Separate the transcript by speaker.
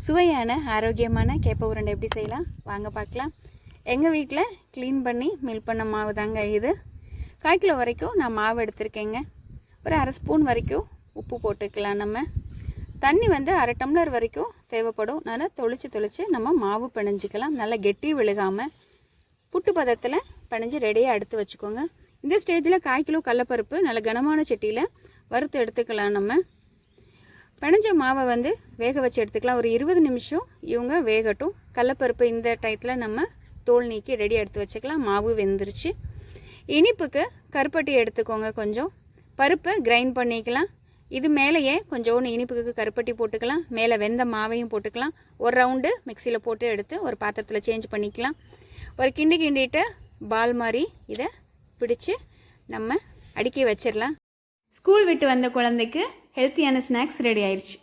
Speaker 1: சுவையான ஆரோக்கியமான கேப்ப உருண்டை எப்படி செய்யலாம் வாங்க பார்க்கலாம். எங்கள் வீட்டில் க்ளீன் பண்ணி மில் பண்ண மாவு தாங்க இது. 1/4 கிலோ வரைக்கும் நான் மாவு எடுத்திருக்கேங்க. ஒரு 1/2 ஸ்பூன் வரைக்கும் உப்பு போட்டுக்கலாம். நம்ம தண்ணி வந்து 1/2 டம்ளர் வரைக்கும் தேவைப்படும். நல்லா தொளிச்சு நம்ம மாவு பிணைஞ்சிக்கலாம். நல்லா கெட்டி விழுகாமல் புட்டு பதத்தில் பிணைஞ்சி ரெடியாக எடுத்து வச்சுக்கோங்க. இந்த ஸ்டேஜில் 1/4 கிலோ கடலப்பருப்பு நல்ல கனமான சட்டியில் வறுத்து எடுத்துக்கலாம். நம்ம பிணைஞ்ச மாவை வந்து வேக வச்சு எடுத்துக்கலாம். ஒரு 20 நிமிஷம் இவங்க வேகட்டும். கடலப்பருப்பு இந்த டயத்தில் நம்ம தோல் நீக்கி ரெடி எடுத்து வச்சுக்கலாம். மாவு வெந்துருச்சு. இனிப்புக்கு கருப்பட்டி எடுத்துக்கோங்க. கொஞ்சம் பருப்பை கிரைண்ட் பண்ணிக்கலாம். இது மேலேயே கொஞ்சோண்டு இனிப்புக்கு கருப்பட்டி போட்டுக்கலாம். மேலே வெந்த மாவையும் போட்டுக்கலாம். ஒரு ரவுண்டு மிக்சியில் போட்டு எடுத்து ஒரு பாத்திரத்தில் சேஞ்ச் பண்ணிக்கலாம். ஒரு கிண்டிட்டு பால் மாதிரி இதை பிடிச்சி நம்ம அடுக்கி வச்சிடலாம். ஸ்கூல் விட்டு வந்த குழந்தைக்கு ஹெல்த்தியான ஸ்நாக்ஸ் ரெடி ஆயிடுச்சு.